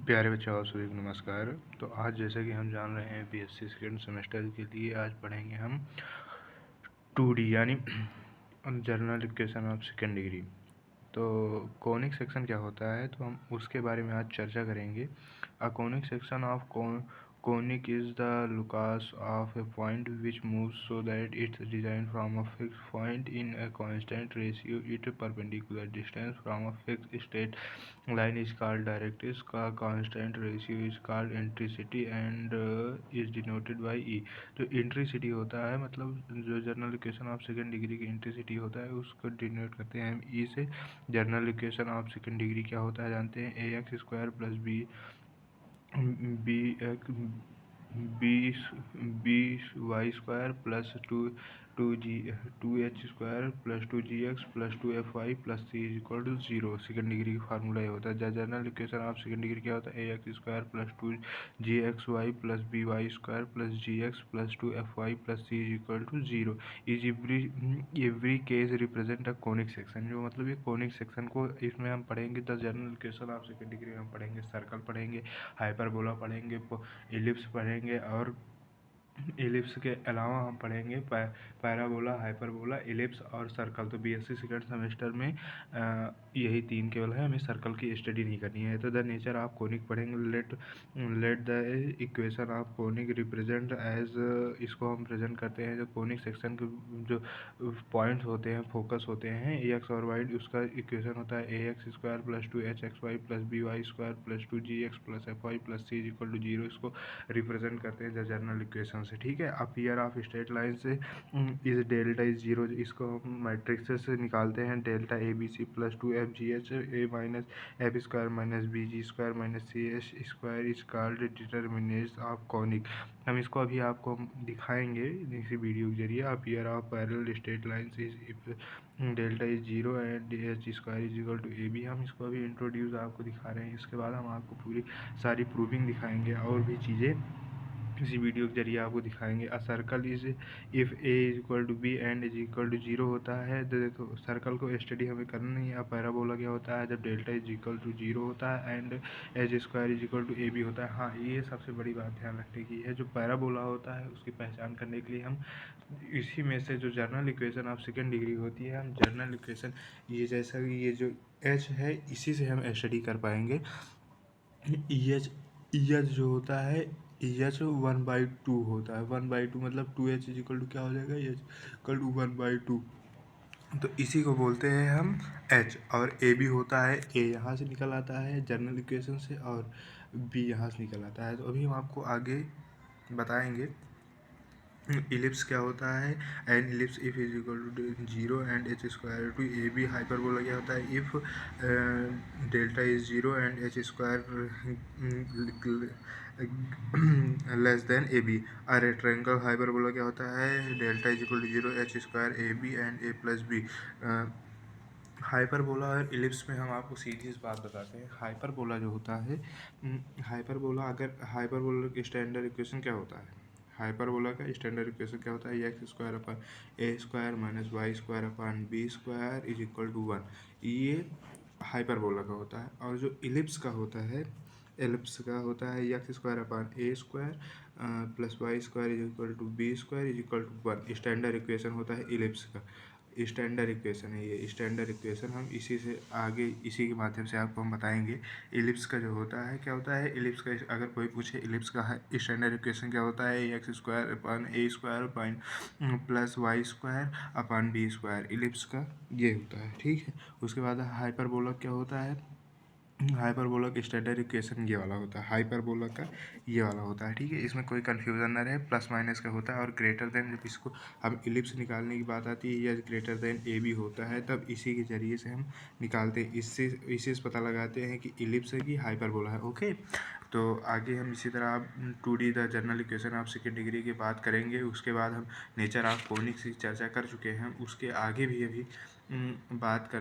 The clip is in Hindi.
प्यारे बच्चों आप सभी को नमस्कार। तो आज जैसे कि हम जान रहे हैं बीएससी सेकेंड सेमेस्टर के लिए आज पढ़ेंगे हम 2D यानी general equation of second degree. तो कॉनिक सेक्शन क्या होता है तो हम उसके बारे में आज चर्चा करेंगे। A conic section of conic is the locus of a point which moves so that it's designed from a fixed point in a constant ratio. Its perpendicular distance from a fixed straight line is called directrix. Constant ratio is called eccentricity and is denoted by E. तो eccentricity होता है मतलब जो general equation of second degree की eccentricity होता है उसको डिनोट करते हैं हम E से। General equation of second degree क्या होता है जानते हैं, a x square plus b y square plus two h square plus 2gx plus 2fy plus c is equal to 0। Second degree का फार्मूला ये होता है। General equation of second degree क्या होता है, a x square plus 2gxy plus b y square plus gx plus 2fy plus c is equal to 0 is every case represent a conic section. जो मतलब ये कॉनिक सेक्शन को इसमें हम पढ़ेंगे। The general equation of second degree में हम पढ़ेंगे सर्कल पढ़ेंगे, हाइपरबोला पढ़ेंगे, एलिप्स पढ़ेंगे और एलिप्स के अलावा हम पढ़ेंगे पैराबोला, हाइपरबोला, एलिप्स और सर्कल। तो बीएससी सेकेंड सेमेस्टर में यही तीन केवल है, हमें सर्कल की स्टडी नहीं करनी है। तो द नेचर ऑफ कोनिक पढ़ेंगे। Let the equation of conic represent as, इसको हम प्रेजेंट करते हैं जो कोनिक सेक्शन के जो पॉइंट्स होते हैं, फोकस होते हैं एक्स और वाई, उसका इक्वेशन होता है a x square plus 2hxy plus b y square plus 2gx plus f y plus c is equal to 0। इसको रिप्रेजेंट करते हैं जनरल इक्वेशन से। ठीक है, अपीयर ऑफ स्ट्रेट लाइन से इस डेल्टा इज 0, इसको हम मैट्रिक्स से निकालते हैं। Delta a b c plus 2fgh a minus f square minus b g square minus c h square is called determinants of conic. हम इसको अभी आपको दिखाएंगे इसी वीडियो के जरिए। A pair of parallel straight line is delta is 0 and h square is equal to a b. हम इसको अभी इंट्रोड्यूस आपको दिखा रहे हैं, इसके बाद हम आपको पूरी सारी प्रूविंग दिखाएंगे और भी चीज़ें इसी वीडियो के जरिए आपको दिखाएंगे। A circle is if a is equal to b and is equal to 0 होता है तो देखो सर्कल को स्टडी हमें करना नहीं है। अब पैराबोला क्या होता है जब डेल्टा इज इक्वल टू 0 होता है and h square is equal to a b होता है। हाँ, ये सबसे बड़ी बात ध्यान रखने की है। जो पैराबोला होता है उसकी पहचान करने के लिए हम इसी में से जो general equation of second degree होती है, हम जनरल इक्वेशन ये जैसा कि ये जो एच है इसी से हम स्टडी कर पाएंगे। एच जो होता है एच 1/2 होता है। 1/2 मतलब 2h इज इक्वल टू क्या हो जाएगा, एच इक्वल टू 1/2। तो इसी को बोलते हैं हम एच। और ए भी होता है, ए यहाँ से निकल आता है जनरल इक्वेशन से और बी यहाँ से निकल आता है। तो अभी हम आपको आगे बताएंगे इलिप्स क्या होता है। And ellipse if is equal to 0 and h square to a b. Hyperbola क्या होता है if delta is 0 and h square less than a b. A rectangle hyperbola क्या होता है delta is equal to 0 h square a b and a plus b. Hyperbola और इलिप्स में हम आपको सीधी बात बताते हैं। हाइपरबोला जो होता है, हाइपरबोला अगर हाइपरबोला की स्टैंडर्ड इक्वेशन क्या होता है, हाइपरबोला का स्टैंडर्ड इक्वेशन क्या होता है, x square upon a square minus y square upon b square is equal to 1। ये हाइपरबोला का होता है। और जो इलिप्स का होता है, एलिप्स का होता है x square upon a square plus y square is equal to b square is equal to 1। Standard equation होता है इलिप्स का, स्टैंडर्ड इक्वेशन है ये स्टैंडर्ड इक्वेशन। हम इसी से आगे इसी के माध्यम से आपको हम बताएंगे इलिप्स का जो होता है क्या होता है। इलिप्स का अगर कोई पूछे इलिप्स का है स्टैंडर्ड इक्वेशन क्या होता है, x square upon a square upon plus y square upon b square, ellipse का ये होता है। ठीक है, उसके बाद हाइपरबोला क्या होता है, हाइपरबोला का स्टैंडर्ड इक्वेशन ये वाला होता है, हाइपरबोला का ये वाला होता है। ठीक है, इसमें कोई कन्फ्यूज़न ना रहे, प्लस माइनस का होता है। और ग्रेटर देन जब इसको हम इलिप्स निकालने की बात आती है या ग्रेटर देन ए बी होता है तब इसी के ज़रिए से हम निकालते हैं। इसी से पता लगाते हैं कि इलिप्स है कि हाइपरबोला है। ओके, तो आगे हम इसी तरह 2D the general equation of second degree की बात करेंगे। उसके बाद हम नेचर ऑफ कोनिक्स की चर्चा कर चुके हैं, उसके आगे भी अभी बात कर